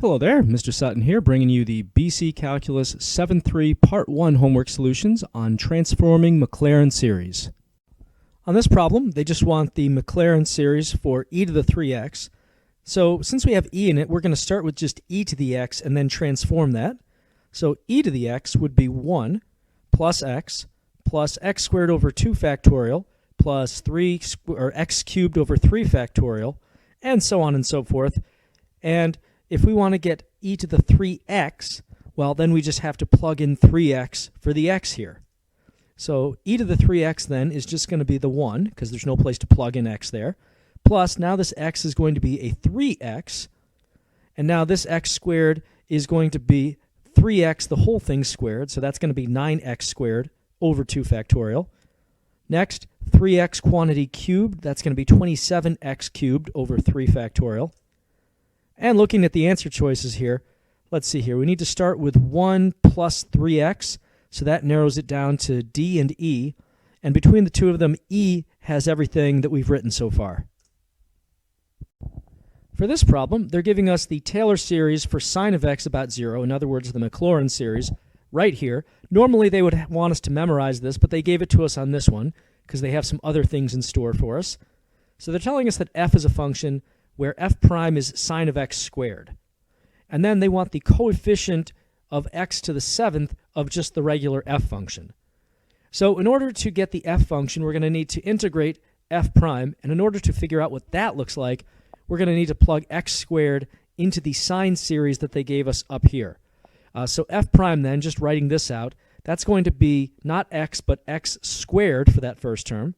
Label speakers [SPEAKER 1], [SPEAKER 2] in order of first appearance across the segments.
[SPEAKER 1] Hello there, Mr. Sutton here, bringing you the BC Calculus 7.3 Part 1 homework solutions on transforming Maclaurin series. On this problem, they just want the Maclaurin series for e to the 3x. So since we have e in it, we're going to start with just e to the x and then transform that. So e to the x would be 1 plus x squared over 2 factorial plus x cubed over 3 factorial, and so on and so forth. And if we want to get e to the 3x, well, then we just have to plug in 3x for the x here. So e to the 3x then is just going to be the 1, because there's no place to plug in x there. Plus, now this x is going to be a 3x. And now this x squared is going to be 3x, the whole thing squared. So that's going to be 9x squared over 2 factorial. Next, 3x quantity cubed. That's going to be 27x cubed over 3 factorial. And looking at the answer choices here, let's see here. We need to start with 1 plus 3x, so that narrows it down to d and e. And between the two of them, e has everything that we've written so far. For this problem, they're giving us the Taylor series for sine of x about 0, in other words, the Maclaurin series, right here. Normally they would want us to memorize this, but they gave it to us on this one, because they have some other things in store for us. So they're telling us that f is a function where f prime is sine of x squared. And then they want the coefficient of x to the 7th of just the regular f function. So in order to get the f function, we're going to need to integrate f prime, and in order to figure out what that looks like, we're going to need to plug x squared into the sine series that they gave us up here. So f prime then, just writing this out, that's going to be not x, but x squared for that first term,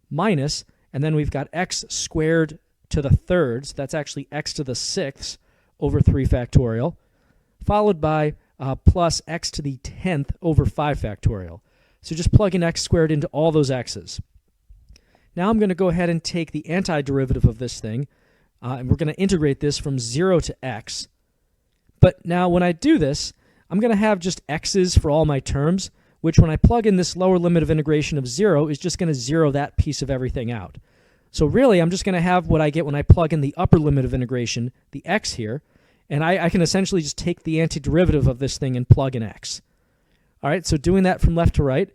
[SPEAKER 1] minus, and then we've got x squared to the third, so that's actually x to the 6th over 3 factorial, followed by plus x to the 10th over 5 factorial. So just plug in x squared into all those x's. Now I'm going to go ahead and take the antiderivative of this thing, and we're going to integrate this from 0 to x. But now when I do this, I'm going to have just x's for all my terms, which when I plug in this lower limit of integration of 0 is just going to zero that piece of everything out. So really, I'm just going to have what I get when I plug in the upper limit of integration, the x here, and I can essentially just take the antiderivative of this thing and plug in x. All right, so doing that from left to right,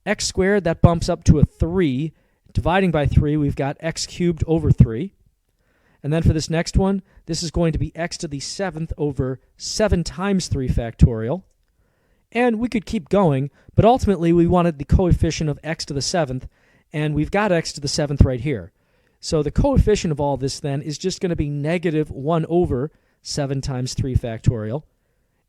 [SPEAKER 1] x squared, that bumps up to a 3. Dividing by 3, we've got x cubed over 3. And then for this next one, this is going to be x to the 7th over 7 times 3 factorial. And we could keep going, but ultimately we wanted the coefficient of x to the 7th, and we've got x to the 7th right here. So the coefficient of all this then is just going to be negative 1 over 7 times 3 factorial.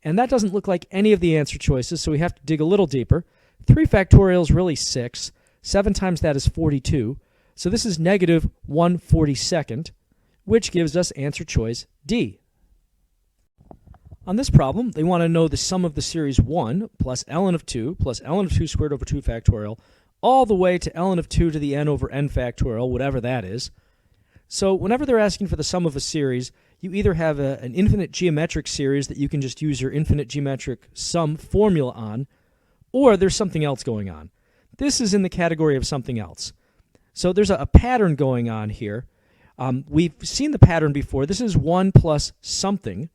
[SPEAKER 1] And that doesn't look like any of the answer choices, so we have to dig a little deeper. 3 factorial is really 6. 7 times that is 42. So this is negative 1/42, which gives us answer choice D. On this problem, they want to know the sum of the series 1 plus ln of 2 plus ln of 2 squared over 2 factorial all the way to ln of 2 to the n over n factorial, whatever that is. So whenever they're asking for the sum of a series, you either have an infinite geometric series that you can just use your infinite geometric sum formula on, or there's something else going on. This is in the category of something else. So there's a pattern going on here. We've seen the pattern before. This is 1 plus something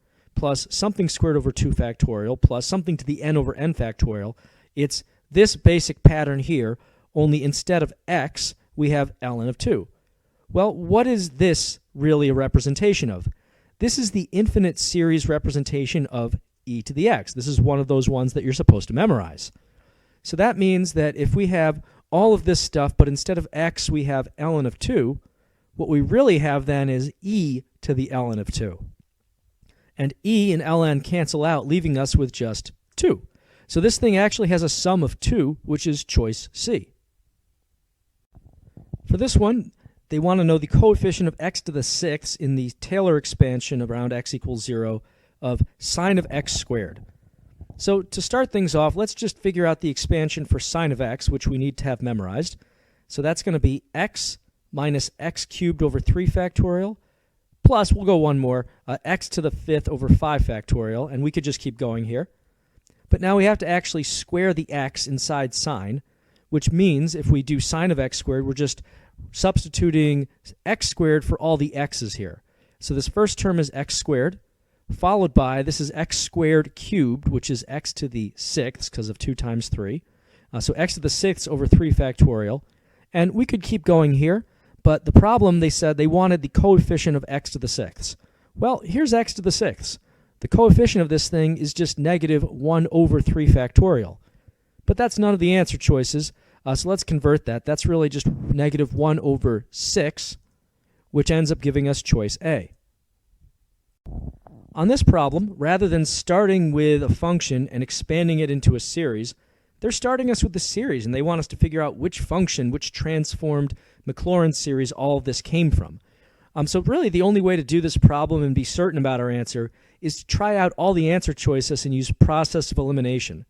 [SPEAKER 1] squared over 2 factorial plus something to the n over n factorial. It's this basic pattern here, only instead of x, we have ln of 2. Well, what is this really a representation of? This is the infinite series representation of e to the x. This is one of those ones that you're supposed to memorize. So that means that if we have all of this stuff, but instead of x, we have ln of 2, what we really have then is e to the ln of 2. And e and ln cancel out, leaving us with just 2. So this thing actually has a sum of 2, which is choice C. For this one, they want to know the coefficient of x to the 6th in the Taylor expansion around x equals 0 of sine of x squared. So to start things off, let's just figure out the expansion for sine of x, which we need to have memorized. So that's going to be x minus x cubed over 3 factorial, plus, we'll go one more, x to the 5th over 5 factorial, and we could just keep going here. But now we have to actually square the x inside sine, which means if we do sine of x squared, we're just substituting x squared for all the x's here. So this first term is x squared, followed by, this is x squared cubed, which is x to the 6th because of 2 times 3. So x to the 6th over 3 factorial. And we could keep going here, but the problem, they said they wanted the coefficient of x to the 6th. Well, here's x to the 6th. The coefficient of this thing is just negative 1 over 3 factorial. But that's none of the answer choices, so let's convert that. That's really just negative 1 over 6, which ends up giving us choice A. On this problem, rather than starting with a function and expanding it into a series, they're starting us with the series, and they want us to figure out which function, which transformed Maclaurin series all of this came from. So really the only way to do this problem and be certain about our answer is to try out all the answer choices and use process of elimination.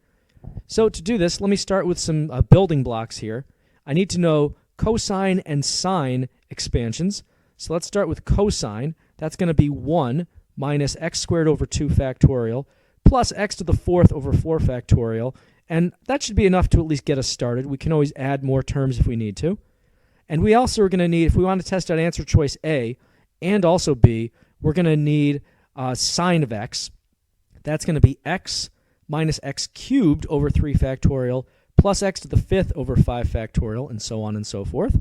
[SPEAKER 1] So to do this, let me start with some building blocks here. I need to know cosine and sine expansions. So let's start with cosine. That's going to be 1 minus x squared over 2 factorial plus x to the 4th over 4 factorial. And that should be enough to at least get us started. We can always add more terms if we need to. And we also are going to need, if we want to test out answer choice A and also B, we're going to need sine of x. That's going to be x minus x cubed over 3 factorial plus x to the 5th over 5 factorial, and so on and so forth.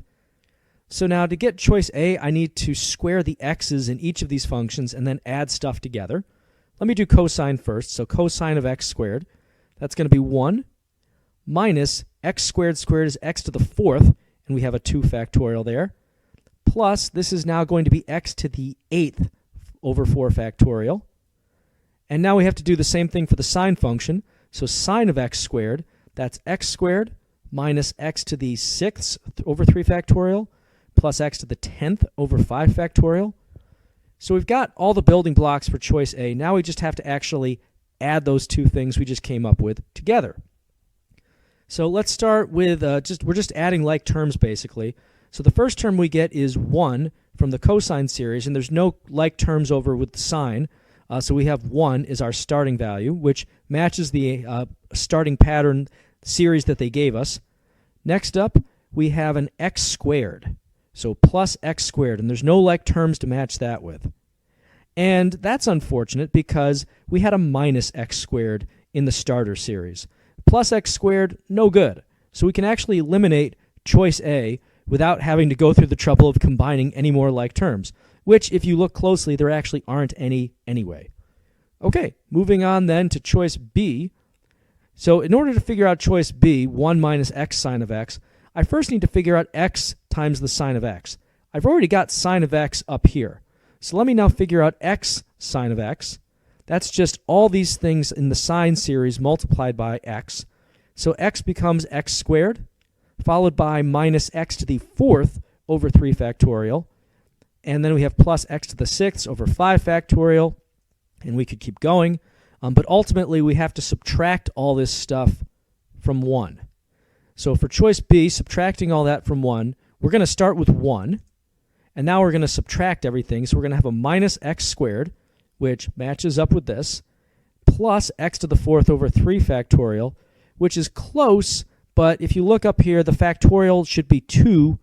[SPEAKER 1] So now to get choice A, I need to square the x's in each of these functions and then add stuff together. Let me do cosine first. So cosine of x squared, that's going to be 1 minus x squared squared is x to the 4th, and we have a 2 factorial there, plus this is now going to be x to the 8th over 4 factorial. And now we have to do the same thing for the sine function. So sine of x squared, that's x squared minus x to the 6th over 3 factorial plus x to the 10th over 5 factorial. So we've got all the building blocks for choice A. Now we just have to actually add those two things we just came up with together. So let's start with, we're just adding like terms basically. So the first term we get is 1 from the cosine series, and there's no like terms over with the sine. So we have 1 is our starting value, which matches the starting pattern series that they gave us. Next up, we have an x squared. So plus x squared, and there's no like terms to match that with. And that's unfortunate because we had a minus x squared in the starter series. Plus x squared, no good. So we can actually eliminate choice A without having to go through the trouble of combining any more like terms, which if you look closely, there actually aren't any anyway. Okay, moving on then to choice B. So in order to figure out choice B, 1 minus x sine of x, I first need to figure out x times the sine of x. I've already got sine of x up here. So let me now figure out x sine of x. That's just all these things in the sine series multiplied by x. So x becomes x squared, followed by minus x to the 4th over 3 factorial. And then we have plus x to the 6th over 5 factorial. And we could keep going. But ultimately, we have to subtract all this stuff from 1. So for choice B, subtracting all that from 1, we're going to start with 1. And now we're going to subtract everything. So we're going to have a minus x squared, which matches up with this, plus x to the 4th over 3 factorial, which is close, but if you look up here, the factorial should be 2,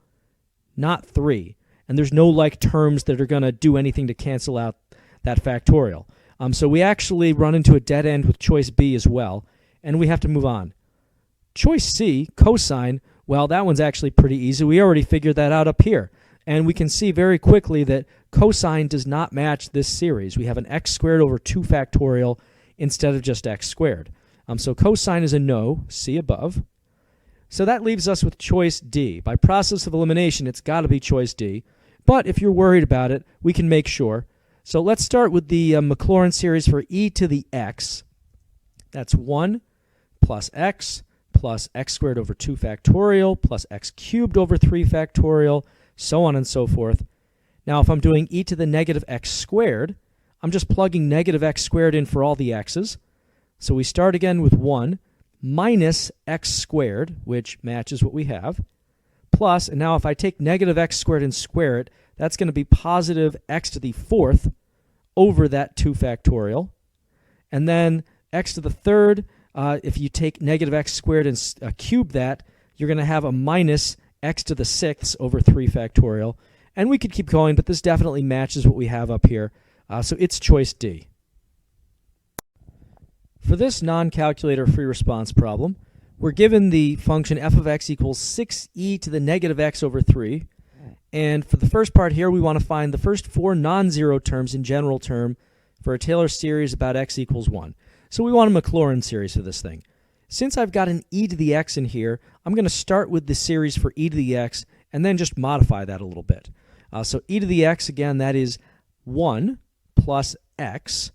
[SPEAKER 1] not 3. And there's no like terms that are going to do anything to cancel out that factorial. So we actually run into a dead end with choice B as well, and we have to move on. Choice C, cosine, well, that one's actually pretty easy. We already figured that out up here. And we can see very quickly that cosine does not match this series. We have an x squared over 2 factorial instead of just x squared. So cosine is a no, see above. So that leaves us with choice D. By process of elimination, it's got to be choice D. But if you're worried about it, we can make sure. So let's start with the Maclaurin series for e to the x. That's 1 plus x squared over 2 factorial plus x cubed over 3 factorial, so on and so forth. Now, if I'm doing e to the negative x squared, I'm just plugging negative x squared in for all the x's. So we start again with 1 minus x squared, which matches what we have, plus, and now if I take negative x squared and square it, that's going to be positive x to the 4th over that 2 factorial. And then x to the 3rd, if you take negative x squared and cube that, you're going to have a minus x to the 6th over 3 factorial. And we could keep going, but this definitely matches what we have up here. So it's choice D. For this non-calculator free response problem, we're given the function f of x equals 6e to the negative x over 3. And for the first part here, we want to find the first 4 non-zero terms in general term for a Taylor series about x equals 1. So we want a Maclaurin series for this thing. Since I've got an e to the x in here, I'm going to start with the series for e to the x and then just modify that a little bit. So e to the x, again, that is 1 plus x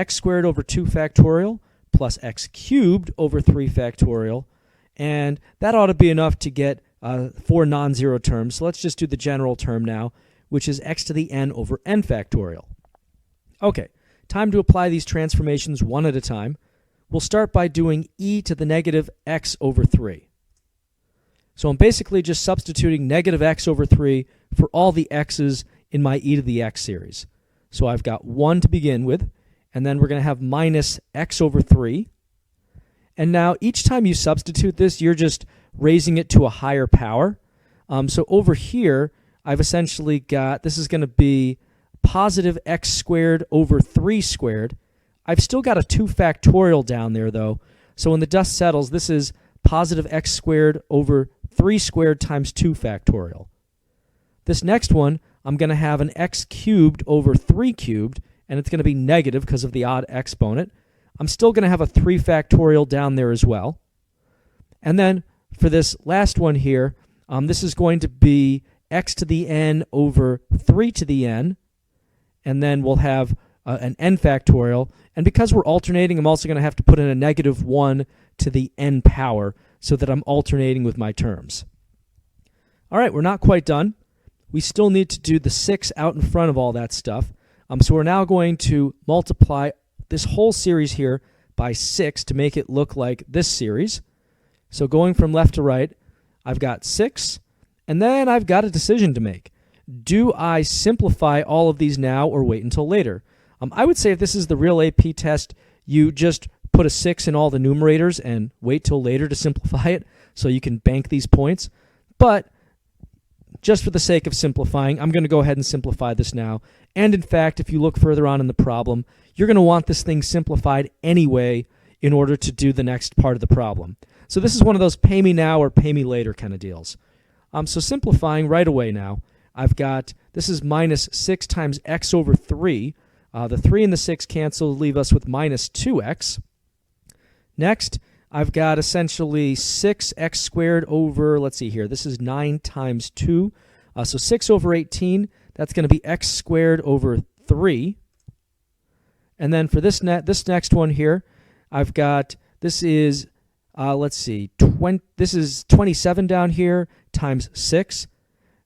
[SPEAKER 1] squared over 2 factorial plus x cubed over 3 factorial. And that ought to be enough to get 4 non-zero terms. So let's just do the general term now, which is x to the n over n factorial. Okay, time to apply these transformations one at a time. We'll start by doing e to the negative x over 3. So I'm basically just substituting negative x over 3 for all the x's in my e to the x series. So I've got 1 to begin with, and then we're going to have minus x over 3. And now each time you substitute this, you're just raising it to a higher power. So over here, I've essentially got, this is going to be positive x squared over 3 squared. I've still got a 2 factorial down there, though. So when the dust settles, this is positive x squared over 3 squared times 2 factorial. This next one, I'm going to have an x cubed over 3 cubed, and it's going to be negative because of the odd exponent. I'm still going to have a 3 factorial down there as well. And then for this last one here, this is going to be x to the n over 3 to the n, and then we'll have an n factorial. And because we're alternating, I'm also going to have to put in a negative 1 to the n power so that I'm alternating with my terms. All right, we're not quite done. We still need to do the 6 out in front of all that stuff. So we're now going to multiply this whole series here by 6 to make it look like this series. So going from left to right, I've got 6, and then I've got a decision to make. Do I simplify all of these now or wait until later? I would say if this is the real AP test, you just put a 6 in all the numerators and wait till later to simplify it so you can bank these points. But just for the sake of simplifying, I'm going to go ahead and simplify this now. And in fact, if you look further on in the problem, you're going to want this thing simplified anyway in order to do the next part of the problem. So this is one of those pay me now or pay me later kind of deals. So simplifying right away now, I've got, this is minus 6 times x over 3. The 3 and the 6 cancel, leave us with minus 2x. Next, I've got essentially 6x squared over, let's see here, this is 9 times 2. So 6 over 18, that's going to be x squared over 3. And then for this next one here, I've got, this is, let's see, this is 27 down here times 6.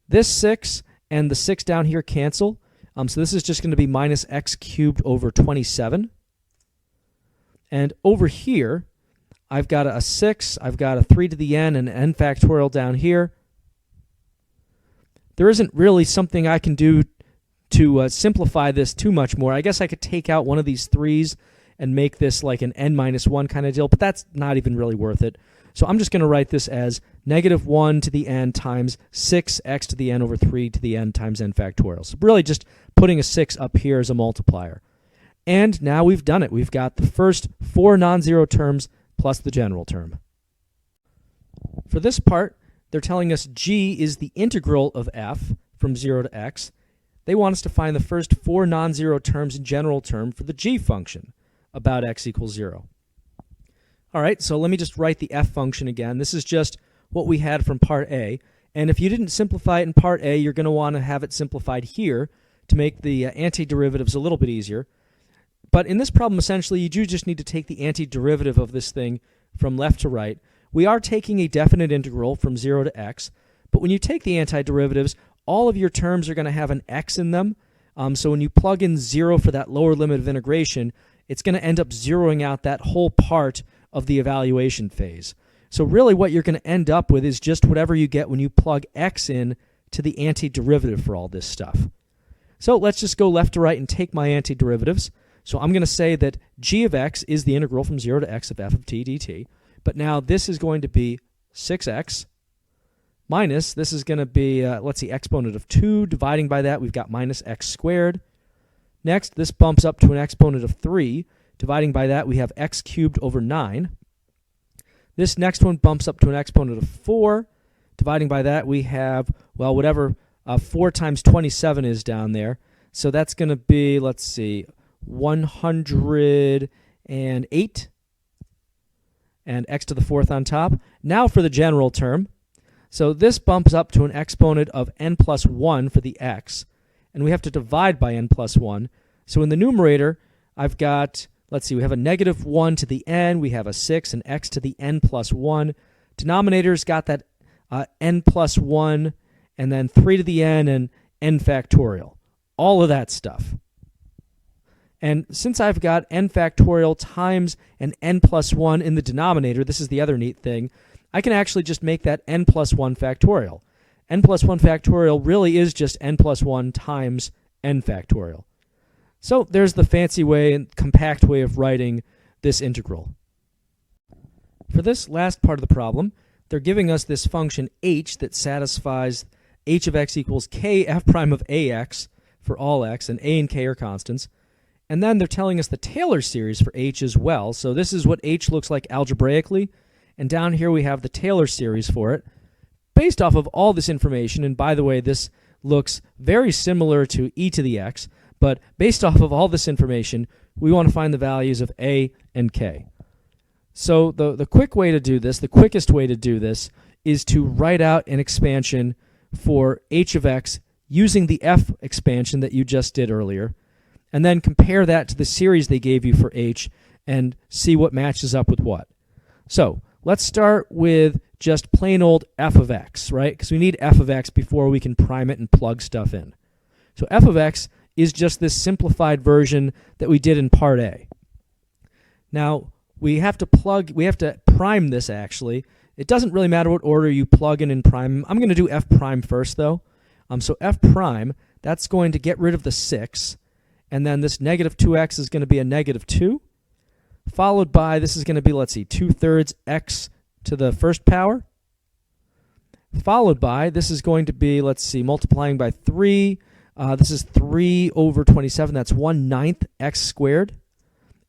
[SPEAKER 1] This 6 and the 6 down here cancel. So this is just going to be minus x cubed over 27. And over here, I've got a 6, I've got a 3 to the n and an n factorial down here. There isn't really something I can do to simplify this too much more. I guess I could take out one of these 3's and make this like an n minus 1 kind of deal, but that's not even really worth it. So I'm just going to write this as negative 1 to the n times 6x to the n over 3 to the n times n factorial. So really just putting a 6 up here as a multiplier. And now we've done it. We've got the first 4 non-zero terms plus the general term. For this part, they're telling us g is the integral of f from 0 to x. They want us to find the first 4 non-zero terms in general term for the g function about x equals 0. All right, so let me just write the f function again. This is just what we had from part A. And if you didn't simplify it in part A, you're going to want to have it simplified here to make the antiderivatives a little bit easier. But in this problem, essentially, you do just need to take the antiderivative of this thing from left to right. We are taking a definite integral from 0 to x, but when you take the antiderivatives, all of your terms are going to have an x in them. So when you plug in 0 for that lower limit of integration, it's going to end up zeroing out that whole part of the evaluation phase. So really what you're going to end up with is just whatever you get when you plug x in to the antiderivative for all this stuff. So let's just go left to right and take my antiderivatives. So I'm going to say that g of x is the integral from 0 to x of f of t dt. But now this is going to be 6x minus, this is going to be, let's see, exponent of 2. Dividing by that, we've got minus x squared. Next, this bumps up to an exponent of 3 Dividing by that, we have x cubed over 9. This next one bumps up to an exponent of 4. Dividing by that, we have, well, whatever 4 times 27 is down there. So that's going to be, let's see, 108. And x to the 4th on top. Now for the general term. So this bumps up to an exponent of n plus 1 for the x. And we have to divide by n plus 1. So in the numerator, I've got, let's see, we have a negative 1 to the n, we have a 6, and x to the n plus 1. Denominator's got that n plus 1, and then 3 to the n, and n factorial. All of that stuff. And since I've got n factorial times an n plus 1 in the denominator, this is the other neat thing, I can actually just make that n plus 1 factorial. N plus 1 factorial really is just n plus 1 times n factorial. So there's the fancy way and compact way of writing this integral. For this last part of the problem, they're giving us this function h that satisfies h of x equals k f prime of ax for all x, and a and k are constants. And then they're telling us the Taylor series for h as well. So this is what h looks like algebraically. And down here we have the Taylor series for it. Based off of all this information, and by the way, this looks very similar to e to the x, but based off of all this information, we want to find the values of a and k. So the quick way to do this, the quickest way to do this, is to write out an expansion for h of x using the f expansion that you just did earlier, and then compare that to the series they gave you for h and see what matches up with what. So let's start with just plain old f of x, right? Because we need f of x before we can prime it and plug stuff in. So f of x is just this simplified version that we did in part A. Now, we have to prime this actually. It doesn't really matter what order you plug in and prime. I'm going to do f prime first though. So f prime, that's going to get rid of the 6. And then this negative 2x is going to be a negative 2, followed by, this is going to be, let's see, 2/3 x to the first power, followed by, this is going to be, let's see, multiplying by 3. This is 3 over 27. That's 1/9 x squared.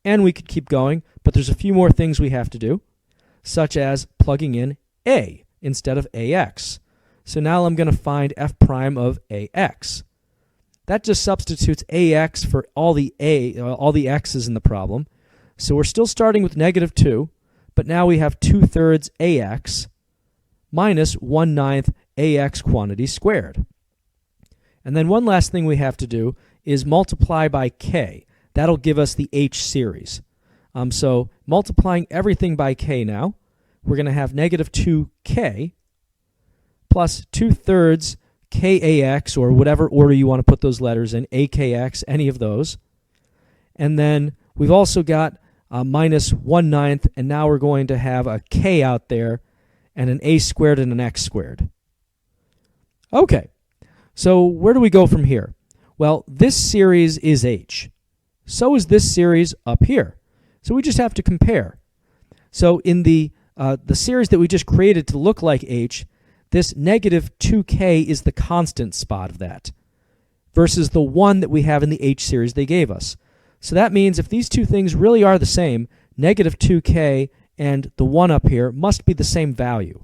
[SPEAKER 1] And we could keep going, but there's a few more things we have to do, such as plugging in a instead of ax. So now I'm going to find f prime of ax. That just substitutes ax for all the x's in the problem. So we're still starting with negative 2, but now we have 2/3 ax minus 1/9 ax quantity squared. And then one last thing we have to do is multiply by k. That'll give us the h series. So multiplying everything by k now, we're going to have negative 2k plus 2/3 kax, or whatever order you want to put those letters in, akx, any of those. And then we've also got minus 1/9, and now we're going to have a k out there, and an a squared and an x squared. Okay, so where do we go from here? Well, this series is h. So is this series up here. So we just have to compare. So in the series that we just created to look like h, this negative 2k is the constant spot of that, versus the 1 that we have in the h series they gave us. So that means if these two things really are the same, negative 2k and the 1 up here must be the same value.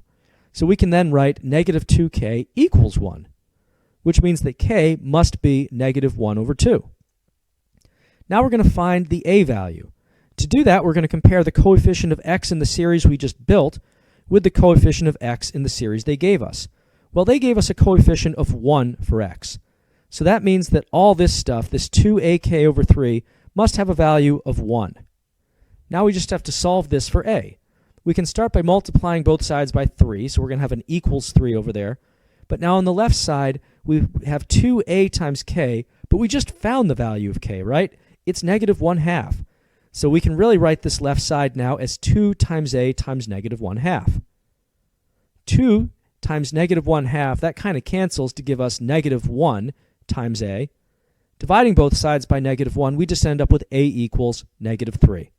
[SPEAKER 1] So we can then write negative 2k equals 1, which means that k must be negative 1 over 2. Now we're going to find the a value. To do that, we're going to compare the coefficient of x in the series we just built with the coefficient of x in the series they gave us. Well, they gave us a coefficient of 1 for x. So that means that all this stuff, this 2ak over 3, must have a value of 1. Now we just have to solve this for a. We can start by multiplying both sides by 3, so we're going to have an equals 3 over there. But now on the left side, we have 2a times k, but we just found the value of k, right? It's negative 1/2. So we can really write this left side now as 2 times a times negative 1/2. 2 times negative 1/2, that kind of cancels to give us negative 1 times a. Dividing both sides by negative 1, we just end up with a equals negative 3.